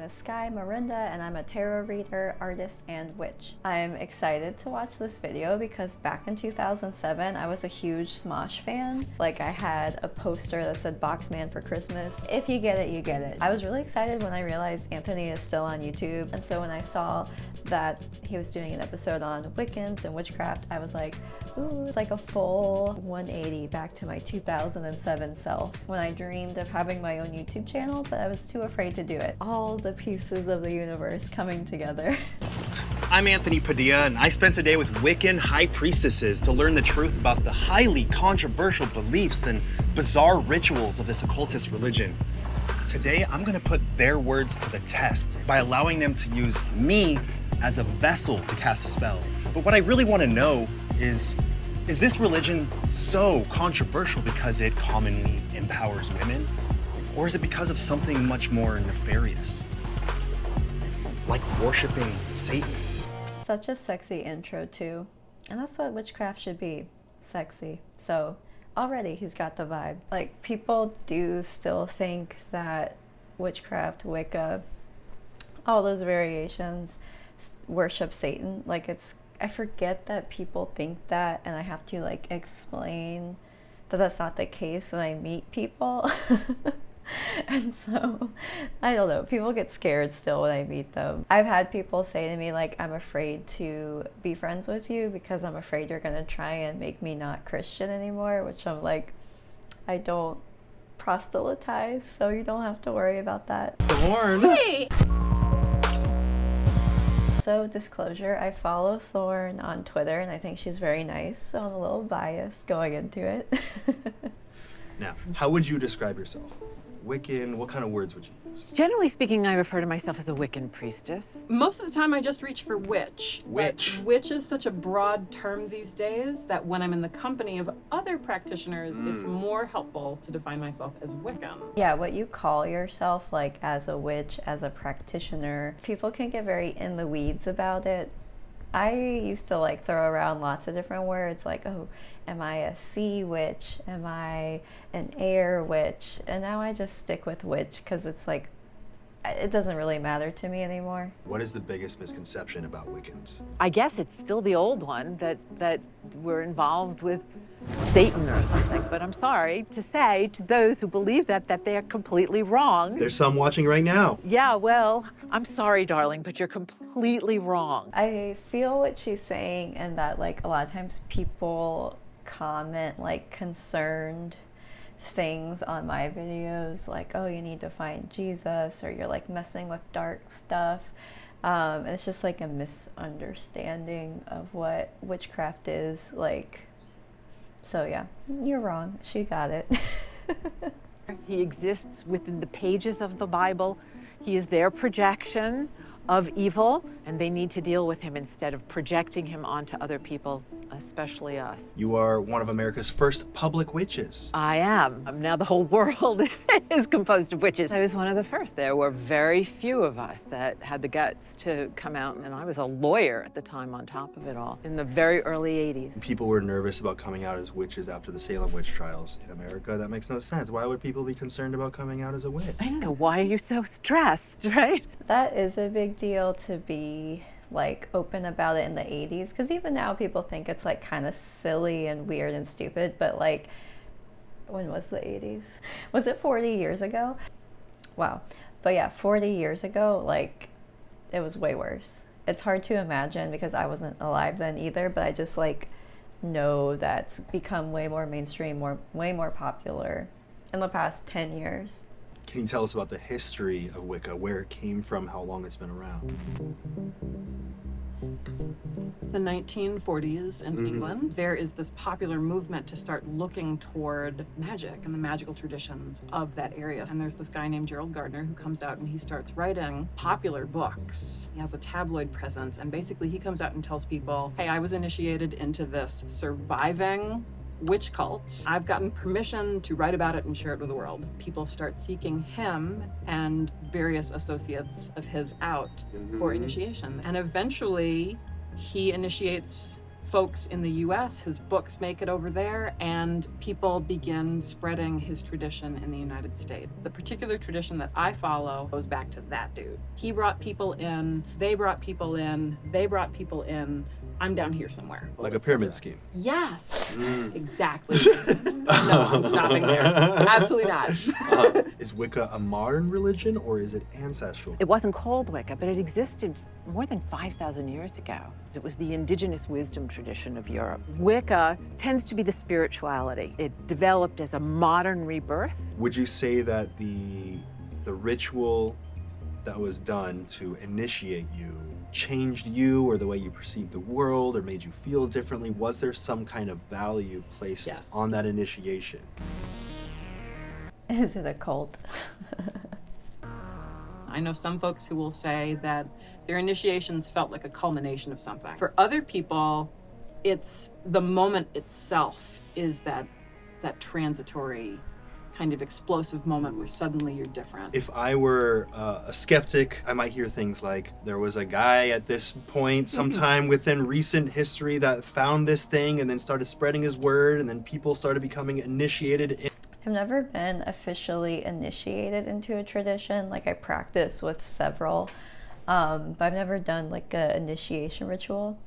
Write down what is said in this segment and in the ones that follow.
is Sky Marinda, and I'm a tarot reader, artist, and witch. I'm excited to watch this video because back in 2007, I was a huge Smosh fan. Like, I had a poster that said Boxman for Christmas. If you get it, you get it. I was really excited when I realized Anthony is still on YouTube, and so when I saw that he was doing an episode on Wiccans and witchcraft, I was like, ooh, it's like a full 180 back to my 2007 self when I dreamed of having my own YouTube channel, but I was too afraid to do it. All the pieces of the universe coming together. I'm Anthony Padilla, and I spent a day with Wiccan high priestesses to learn the truth about the highly controversial beliefs and bizarre rituals of this occultist religion. Today, I'm gonna put their words to the test by allowing them to use me as a vessel to cast a spell. But what I really wanna know is this religion so controversial because it commonly empowers women? Or is it because of something much more nefarious? Like worshiping Satan? Such a sexy intro too. And that's what witchcraft should be, sexy. So already he's got the vibe. Like, people do still think that witchcraft, Wicca, all those variations worship Satan. Like, I forget that people think that, and I have to like explain that that's not the case when I meet people. And so, I don't know, people get scared still when I meet them. I've had people say to me, like, I'm afraid to be friends with you because I'm afraid you're gonna try and make me not Christian anymore, which I'm like, I don't proselytize, so you don't have to worry about that. Thorn! Hey! So, disclosure, I follow Thorn on Twitter, and I think she's very nice, so I'm a little biased going into it. Now, how would you describe yourself? Wiccan, what kind of words would you use? Generally speaking, I refer to myself as a Wiccan priestess. Most of the time I just reach for witch. Witch. But witch is such a broad term these days that when I'm in the company of other practitioners, it's more helpful to define myself as Wiccan. Yeah, what you call yourself, like, as a witch, as a practitioner, people can get very in the weeds about it. I used to like throw around lots of different words, like, oh, am I a sea witch? Am I an air witch? And now I just stick with witch because it's like, it doesn't really matter to me anymore. What is the biggest misconception about Wiccans? I guess it's still the old one that we're involved with Satan or something. But I'm sorry to say to those who believe that they're completely wrong. There's some watching right now. Yeah, well, I'm sorry, darling, but you're completely wrong. I feel what she's saying, and that like a lot of times people comment like concerned things on my videos, like, oh, you need to find Jesus, or you're like messing with dark stuff. And it's just like a misunderstanding of what witchcraft is like. So yeah, you're wrong. She got it. He exists within the pages of the Bible. He is their projection of evil, and they need to deal with him instead of projecting him onto other people, especially us. You are one of America's first public witches. I am. Now the whole world is composed of witches. I was one of the first. There were very few of us that had the guts to come out, and I was a lawyer at the time on top of it all, in the very early 80s. People were nervous about coming out as witches after the Salem witch trials. In America, that makes no sense. Why would people be concerned about coming out as a witch? I don't know, why are you so stressed, right? That is a big deal to be like open about it in the 80s, because even now people think it's like kind of silly and weird and stupid, but like, when was the 80s? Was it 40 years ago? Wow. But yeah, 40 years ago, like, it was way worse. It's hard to imagine because I wasn't alive then either, but I just like know that's become way more mainstream, way more popular in the past 10 years. Can you tell us about the history of Wicca, where it came from, how long it's been around? The 1940s in England, there is this popular movement to start looking toward magic and the magical traditions of that area. And there's this guy named Gerald Gardner who comes out and he starts writing popular books. He has a tabloid presence, and basically he comes out and tells people, hey, I was initiated into this surviving witch cult. I've gotten permission to write about it and share it with the world. People start seeking him and various associates of his out for initiation. And eventually he initiates folks in the US, his books make it over there, and people begin spreading his tradition in the United States. The particular tradition that I follow goes back to that dude. He brought people in, they brought people in, they brought people in. I'm down here somewhere. Like a pyramid scheme. Yes, exactly. No, I'm stopping there. Absolutely not. Is Wicca a modern religion or is it ancestral? It wasn't called Wicca, but it existed more than 5,000 years ago. It was the indigenous wisdom tradition of Europe. Wicca tends to be the spirituality. It developed as a modern rebirth. Would you say that the ritual that was done to initiate you changed you or the way you perceived the world or made you feel differently? Was there some kind of value placed Yes. on that initiation? Is it a cult? I know some folks who will say that their initiations felt like a culmination of something. For other people, it's the moment itself is that transitory kind of explosive moment where suddenly you're different. If I were a skeptic, I might hear things like, there was a guy at this point sometime within recent history that found this thing and then started spreading his word, and then people started becoming initiated in. I've never been officially initiated into a tradition. Like I practice with several, but I've never done like a initiation ritual.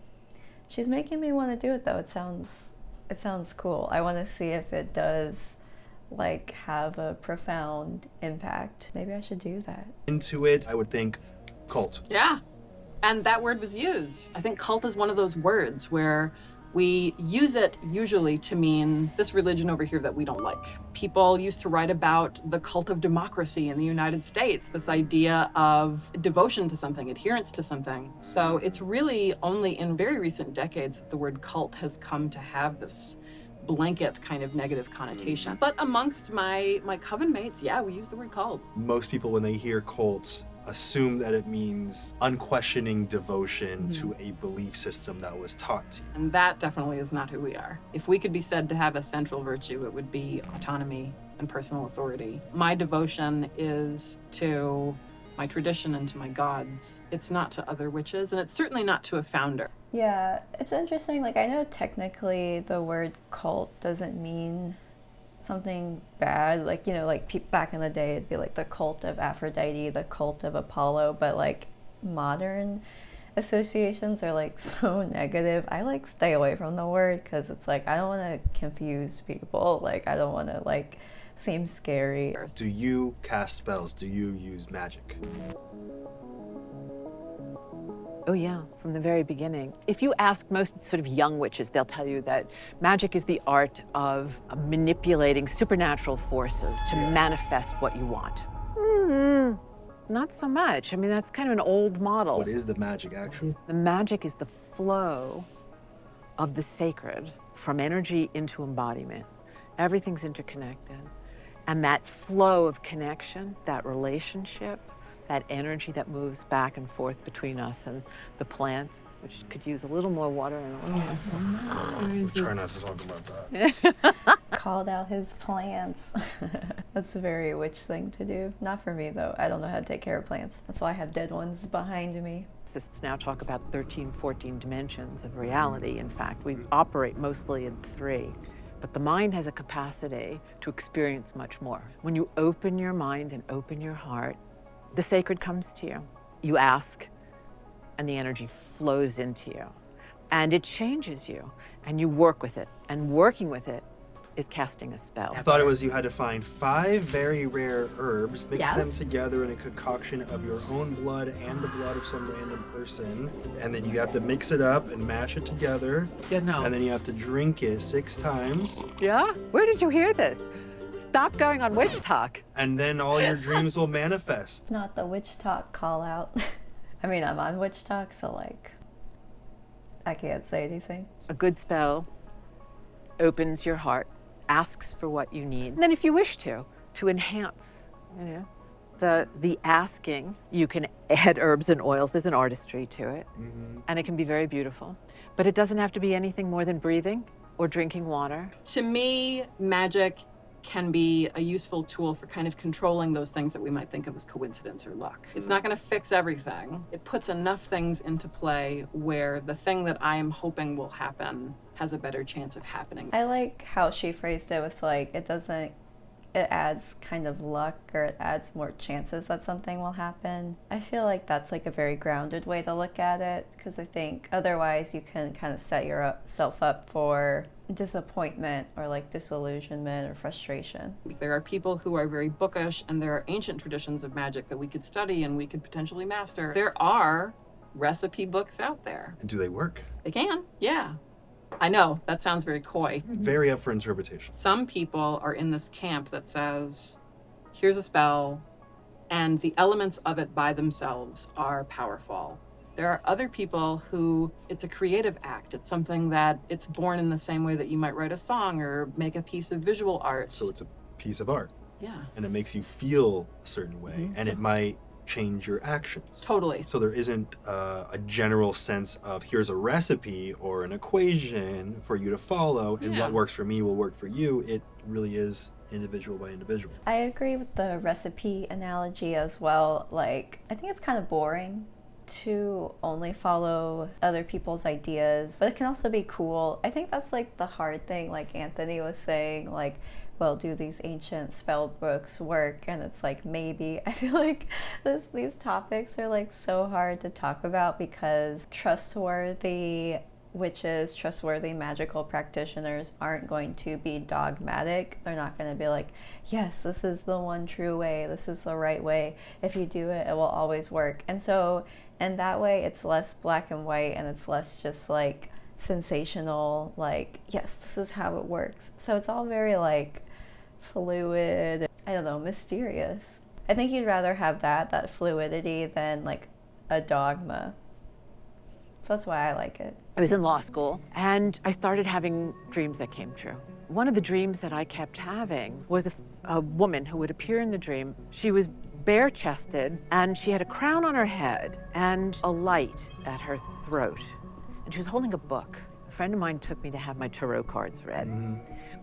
She's making me want to do it though. It sounds cool. I want to see if it does like have a profound impact. Maybe I should do that. Into it, I would think cult. Yeah. And that word was used. I think cult is one of those words where we use it usually to mean this religion over here that we don't like. People used to write about the cult of democracy in the United States, this idea of devotion to something, adherence to something. So it's really only in very recent decades that the word cult has come to have this blanket kind of negative connotation. But amongst my coven mates, yeah, we use the word cult. Most people, when they hear cult, assume that it means unquestioning devotion to a belief system that was taught to you. And that definitely is not who we are. If we could be said to have a central virtue, it would be autonomy and personal authority. My devotion is to my tradition and to my gods. It's not to other witches, and it's certainly not to a founder. Yeah, it's interesting. Like I know technically the word cult doesn't mean something bad, like, you know, like back in the day it'd be like the cult of Aphrodite, the cult of Apollo, but like modern associations are like so negative. I like stay away from the word because it's like I don't want to confuse people, like I don't want to like seem scary. Do you cast spells? Do you use magic? Oh yeah, from the very beginning. If you ask most sort of young witches, they'll tell you that magic is the art of manipulating supernatural forces to manifest what you want. Not so much. I mean, that's kind of an old model. What is the magic actually? The magic is the flow of the sacred from energy into embodiment. Everything's interconnected. And that flow of connection, that relationship, that energy that moves back and forth between us and the plant, which could use a little more water and a little more sun. Try not to talk about that. Called out his plants. That's a very witch thing to do. Not for me though. I don't know how to take care of plants. That's why I have dead ones behind me. Physicists now talk about 13, 14 dimensions of reality. In fact, we operate mostly in 3. But the mind has a capacity to experience much more. When you open your mind and open your heart, the sacred comes to you. You ask, and the energy flows into you. And it changes you, and you work with it. And working with it is casting a spell. I thought it was you had to find 5 very rare herbs, mix Yes. them together in a concoction of your own blood and the blood of some random person. And then you have to mix it up and mash it together. You know. And then you have to drink it 6 times. Yeah? Where did you hear this? Stop going on witch talk. And then all your dreams will manifest. Not the witch talk call out. I mean, I'm on witch talk, so like, I can't say anything. A good spell opens your heart, asks for what you need. And then if you wish to enhance, you know, the asking, you can add herbs and oils. There's an artistry to it. And it can be very beautiful. But it doesn't have to be anything more than breathing or drinking water. To me, magic can be a useful tool for kind of controlling those things that we might think of as coincidence or luck. It's not going to fix everything. It puts enough things into play where the thing that I am hoping will happen has a better chance of happening. I like how she phrased it with like, it adds kind of luck, or it adds more chances that something will happen. I feel like that's like a very grounded way to look at it, because I think otherwise you can kind of set yourself up for disappointment or like disillusionment or frustration. There are people who are very bookish, and there are ancient traditions of magic that we could study and we could potentially master. There are recipe books out there. And do they work? They can, yeah. I know, that sounds very coy. Very up for interpretation. Some people are in this camp that says, here's a spell, and the elements of it by themselves are powerful. There are other people who it's a creative act. It's something that it's born in the same way that you might write a song or make a piece of visual art. So it's a piece of art. Yeah. And it makes you feel a certain way, Mm-hmm. and it might change your actions. Totally. So there isn't a general sense of here's a recipe or an equation for you to follow, and Yeah. what works for me will work for you. It really is individual by individual. I agree with the recipe analogy as well. Like, I think it's kind of boring to only follow other people's ideas, but it can also be cool. I think that's like the hard thing, like Anthony was saying, like, well, do these ancient spell books work? And it's like, maybe. I feel like these topics are like so hard to talk about, because trustworthy witches, trustworthy magical practitioners aren't going to be dogmatic. They're not going to be like, yes, this is the one true way, this is the right way. If you do it, it will always work. And so in that way, it's less black and white, and it's less just like sensational, like, yes, this is how it works. So it's all very like fluid, I don't know, mysterious. I think you'd rather have that fluidity than like a dogma. So that's why I like it. I was in law school, and I started having dreams that came true. One of the dreams that I kept having was a woman who would appear in the dream. She was bare-chested, and she had a crown on her head and a light at her throat. And she was holding a book. A friend of mine took me to have my tarot cards read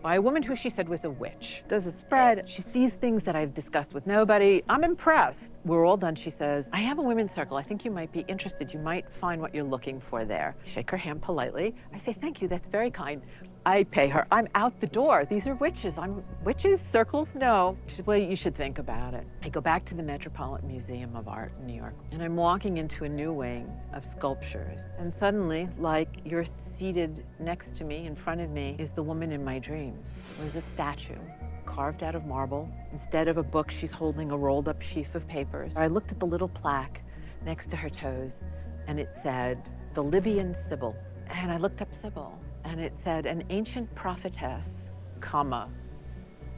by a woman who she said was a witch. Does a spread. She sees things that I've discussed with nobody. I'm impressed. We're all done. She says, I have a women's circle. I think you might be interested. You might find what you're looking for there. Shake her hand politely. I say, thank you, that's very kind. I pay her. I'm out the door. These are witches. Witches, circles, no. She said, well, you should think about it. I go back to the Metropolitan Museum of Art in New York, and I'm walking into a new wing of sculptures. And suddenly, like you're seated next to me, in front of me, is the woman in my dreams. It was a statue carved out of marble. Instead of a book, she's holding a rolled up sheaf of papers. I looked at the little plaque next to her toes, and it said, the Libyan Sibyl. And I looked up Sibyl, and it said, an ancient prophetess, comma,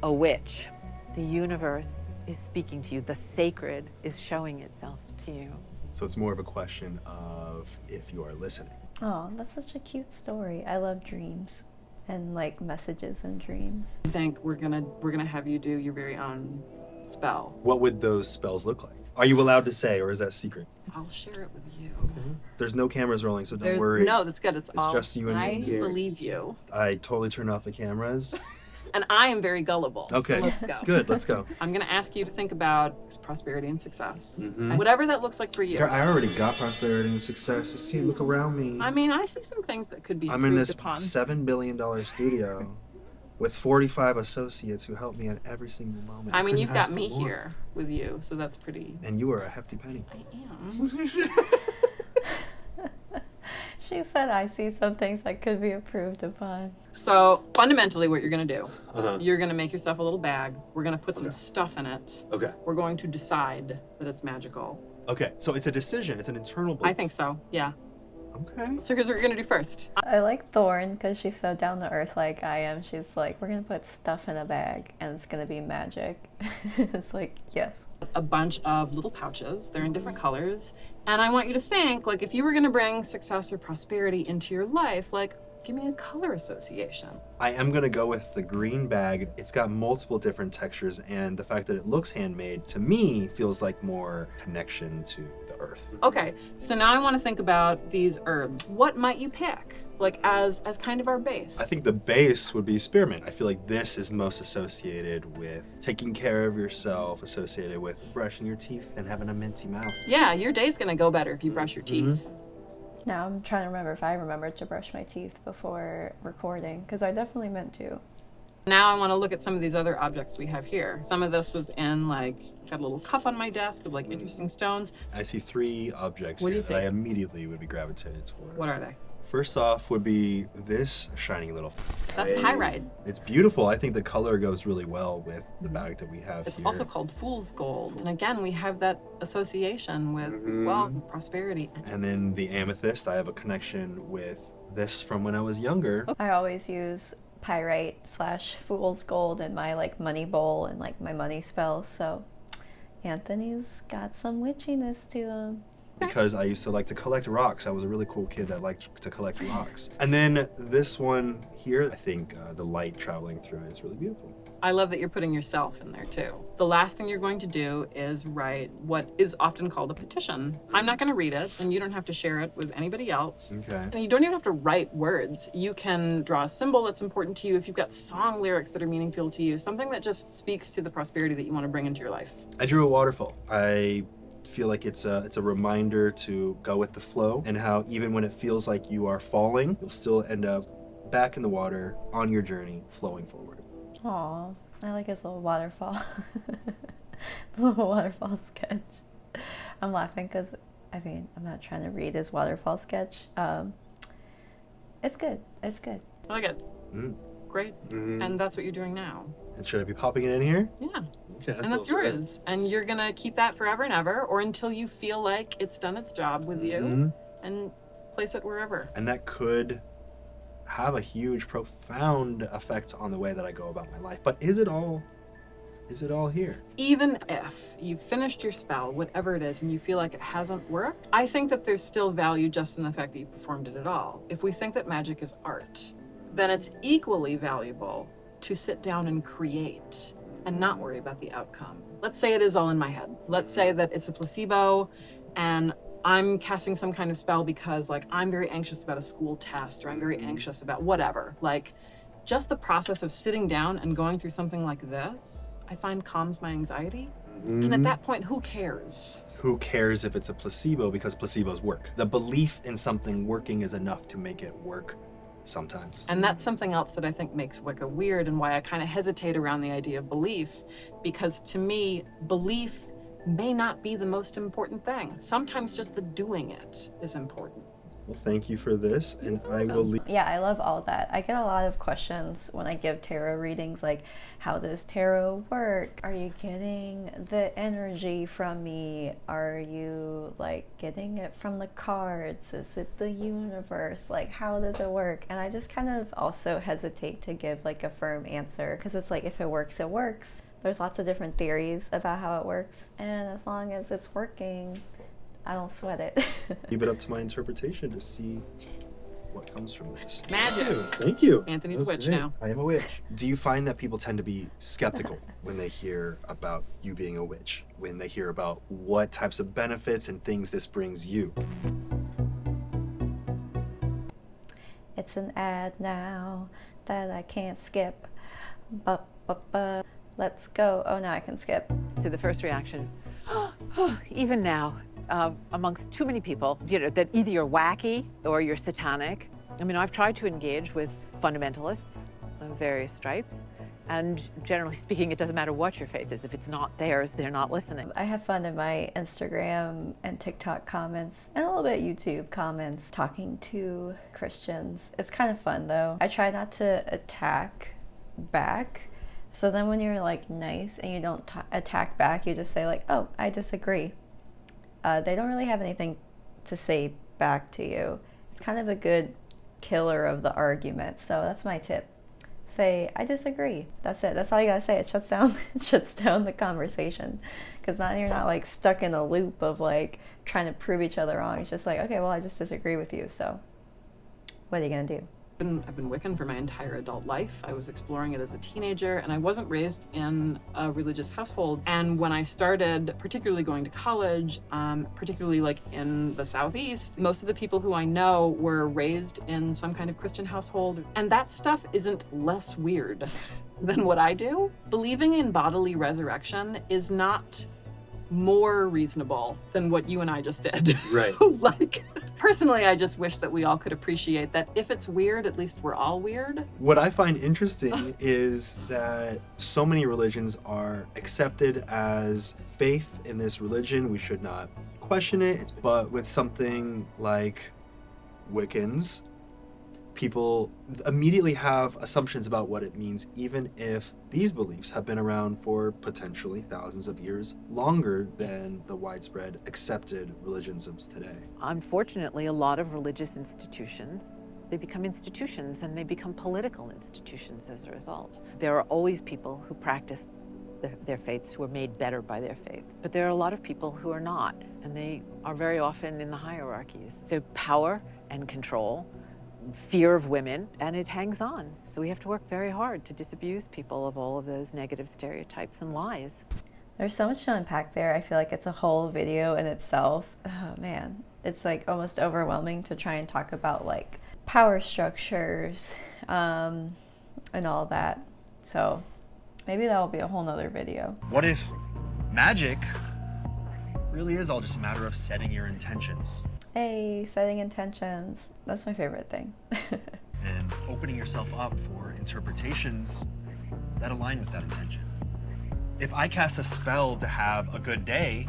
a witch. The universe is speaking to you. The sacred is showing itself to you. So it's more of a question of if you are listening. Oh, that's such a cute story. I love dreams and like messages in dreams. I think we're gonna have you do your very own spell. What would those spells look like? Are you allowed to say, or is that secret? I'll share it with you. There's no cameras rolling, so don't worry. No, that's good. It's all just you and me I here. believe you. I totally turned off the cameras. And I am very gullible. Okay, So let's go. Good, let's go. I'm gonna ask you to think about prosperity and success. Whatever that looks like for you. I already got prosperity and success. See, look around me. I mean, I see some things that could be I'm in improved this upon. $7 billion studio with 45 associates who help me at every single moment. I mean, couldn't you've ask got me for more. here with you, so that's pretty. And you are a hefty penny. I am. She said, I see some things that could be improved upon. So fundamentally, what you're gonna do, Uh-huh. you're gonna make yourself a little bag. We're gonna put some stuff in it. Okay. We're going to decide that it's magical. Okay, so it's a decision. It's an internal I belief. think so. Yeah. Okay. So here's what we're gonna do first. I like Thorn because she's so down to earth like I am. She's like, we're going to put stuff in a bag and it's going to be magic. It's like, yes. A bunch of little pouches. They're in different colors. And I want you to think, like, if you were going to bring success or prosperity into your life, like, Give me a color association. I am going to go with the green bag. It's got multiple different textures, and the fact that it looks handmade, to me, feels like more connection to the earth. Okay, so now I want to think about these herbs. What might you pick, like as kind of our base? I think the base would be spearmint. I feel like this is most associated with taking care of yourself, associated with brushing your teeth and having a minty mouth. Yeah, your day's gonna go better if you brush your teeth. Now I'm trying to remember if I remembered to brush my teeth before recording, because I definitely meant to. Now I want to look at some of these other objects we have here. Some of this was in got a little cuff on my desk of interesting stones. I see 3 objects What do here you that I see? immediately would be gravitated toward. What are they? First off would be this shiny little... That's pyrite. It's beautiful. I think the color goes really well with the bag that we have It's here. also called fool's gold. And again, we have that association with wealth, with prosperity. And then the amethyst, I have a connection with this from when I was younger. I always use pyrite / fool's gold in my money bowl and my money spells, so Anthony's got some witchiness to him. Because I used to like to collect rocks. I was a really cool kid that liked to collect rocks. And then this one here, I think the light traveling through it is really beautiful. I love that you're putting yourself in there too. The last thing you're going to do is write what is often called a petition. I'm not going to read it, and you don't have to share it with anybody else. Okay. And you don't even have to write words. You can draw a symbol that's important to you. If you've got song lyrics that are meaningful to you, something that just speaks to the prosperity that you want to bring into your life. I drew a waterfall. I feel like it's a reminder to go with the flow, and how even when it feels like you are falling, you'll still end up back in the water on your journey, flowing forward. Aw, I like his little waterfall. Little waterfall sketch. I'm laughing because, I'm not trying to read his waterfall sketch. It's good. It's good. I like it. Great. And that's what you're doing now. And should I be popping it in here? Yeah. Yeah, And that's yours. And you're going to keep that forever and ever, or until you feel like it's done its job with you, and place it wherever. And that could have a huge, profound effect on the way that I go about my life. But is it all here? Even if you've finished your spell, whatever it is, and you feel like it hasn't worked, I think that there's still value just in the fact that you performed it at all. If we think that magic is art, then it's equally valuable to sit down and create and not worry about the outcome. Let's say it is all in my head. Let's say that it's a placebo and I'm casting some kind of spell because I'm very anxious about a school test, or I'm very anxious about whatever. Just the process of sitting down and going through something like this, I find calms my anxiety. And at that point, who cares? Who cares if it's a placebo, because placebos work. The belief in something working is enough to make it work sometimes. And that's something else that I think makes Wicca weird, and why I kind of hesitate around the idea of belief, because to me, belief may not be the most important thing. Sometimes just the doing it is important. Well, thank you for this, and I will leave. Yeah, I love all that. I get a lot of questions when I give tarot readings, like, how does tarot work? Are you getting the energy from me? Are you getting it from the cards? Is it the universe? How does it work? And I just kind of also hesitate to give a firm answer, because it's if it works, it works. There's lots of different theories about how it works, and as long as it's working, I don't sweat it. Leave it up to my interpretation to see what comes from this. Magic. Thank you. Anthony's That a was witch great. now. I am a witch. Do you find that people tend to be skeptical when they hear about you being a witch? When they hear about what types of benefits and things this brings you? It's an ad now that I can't skip. Let's go. Oh, now I can skip. So the first reaction, even now, amongst too many people, that either you're wacky or you're satanic. I've tried to engage with fundamentalists of various stripes, and generally speaking, it doesn't matter what your faith is. If it's not theirs, they're not listening. I have fun in my Instagram and TikTok comments, and a little bit YouTube comments, talking to Christians. It's kind of fun though. I try not to attack back. So then when you're nice and you don't attack back, you just say oh, I disagree. They don't really have anything to say back to you. It's kind of a good killer of the argument. So that's my tip. Say, I disagree. That's it. That's all you gotta say. It shuts down the conversation. Because now you're not stuck in a loop of trying to prove each other wrong. It's just okay, well, I just disagree with you. So what are you gonna do? I've been Wiccan for my entire adult life. I was exploring it as a teenager, and I wasn't raised in a religious household. And when I started, particularly going to college, particularly like in the Southeast, most of the people who I know were raised in some kind of Christian household. And that stuff isn't less weird than what I do. Believing in bodily resurrection is not more reasonable than what you and I just did. Right. Like, personally, I just wish that we all could appreciate that if it's weird, at least we're all weird. What I find interesting is that so many religions are accepted as faith in this religion. We should not question it. But with something like Wiccans, people immediately have assumptions about what it means, even if these beliefs have been around for potentially thousands of years, longer than the widespread accepted religions of today. Unfortunately, a lot of religious institutions, they become institutions and they become political institutions as a result. There are always people who practice their faiths who are made better by their faiths. But there are a lot of people who are not, and they are very often in the hierarchies. So power and control, fear of women, and it hangs on. So we have to work very hard to disabuse people of all of those negative stereotypes and lies. There's so much to unpack there. I feel like it's a whole video in itself. Oh man, it's like almost overwhelming to try and talk about like power structures and all that. So maybe that'll be a whole nother video. What if magic really is all just a matter of setting your intentions Hey, setting intentions. That's my favorite thing. and opening yourself up for interpretations that align with that intention? If I cast a spell to have a good day,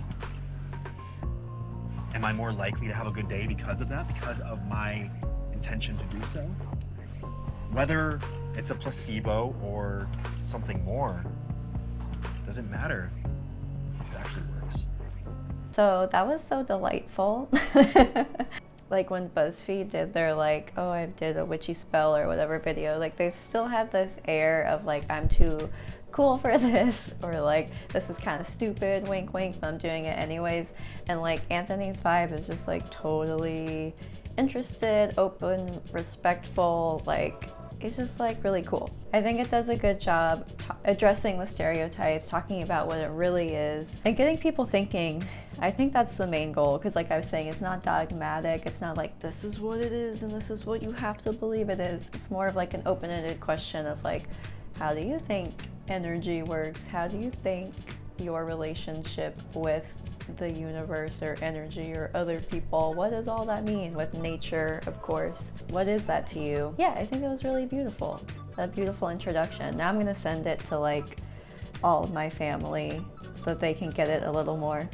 am I more likely to have a good day because of that, because of my intention to do so? Whether it's a placebo or something more, doesn't matter if it actually works. So that was so delightful. Like when BuzzFeed did their like, oh, I did a witchy spell or whatever video, like they still had this air of like, I'm too cool for this, or like, this is kind of stupid, wink wink, but I'm doing it anyways. And like Anthony's vibe is just like totally interested, open, respectful, like it's just like really cool. I think it does a good job addressing the stereotypes, talking about what it really is, and getting people thinking. I think that's the main goal, because like I was saying, it's not dogmatic. It's not like this is what it is and this is what you have to believe it is. It's more of like an open-ended question of like, how do you think energy works? How do you think your relationship with the universe or energy or other people, what does all that mean with nature, of course? What is that to you? Yeah, I think it was really beautiful. That beautiful introduction. Now I'm gonna send it to like all of my family so that they can get it a little more.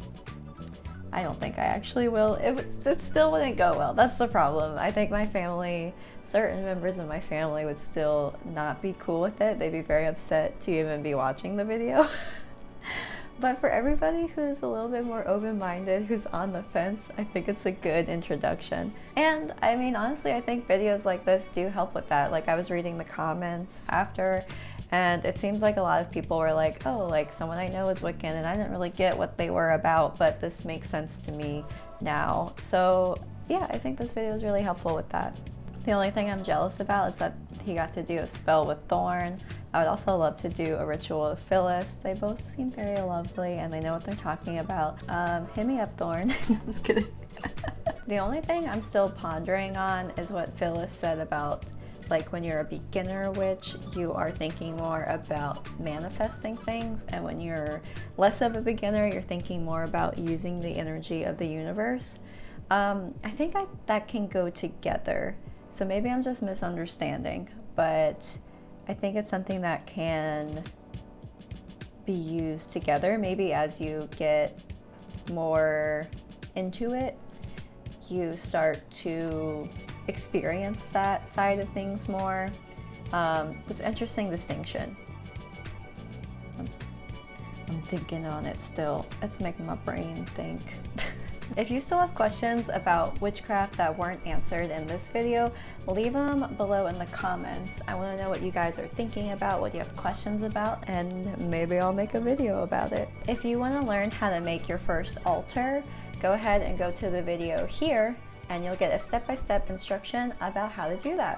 I don't think I actually will. It still wouldn't go well. That's the problem. I think my family, certain members of my family would still not be cool with it. They'd be very upset to even be watching the video. But for everybody who's a little bit more open-minded, who's on the fence, I think it's a good introduction. And I mean, honestly, I think videos like this do help with that. Like I was reading the comments after, and it seems like a lot of people were like, oh, like someone I know is Wiccan and I didn't really get what they were about, but this makes sense to me now. So yeah, I think this video is really helpful with that. The only thing I'm jealous about is that he got to do a spell with Thorn. I would also love to do a ritual with Phyllis. They both seem very lovely and they know what they're talking about. Hit me up, Thorn. No, just kidding. The only thing I'm still pondering on is what Phyllis said about like when you're a beginner witch, you are thinking more about manifesting things, and when you're less of a beginner, you're thinking more about using the energy of the universe. I think that can go together. So maybe I'm just misunderstanding, but I think it's something that can be used together. Maybe as you get more into it, you start to experience that side of things more. It's an interesting distinction. I'm thinking on it still. It's making my brain think. If you still have questions about witchcraft that weren't answered in this video, leave them below in the comments. I want to know what you guys are thinking about, what you have questions about, and maybe I'll make a video about it. If you want to learn how to make your first altar, go ahead and go to the video here, and you'll get a step-by-step instruction about how to do that.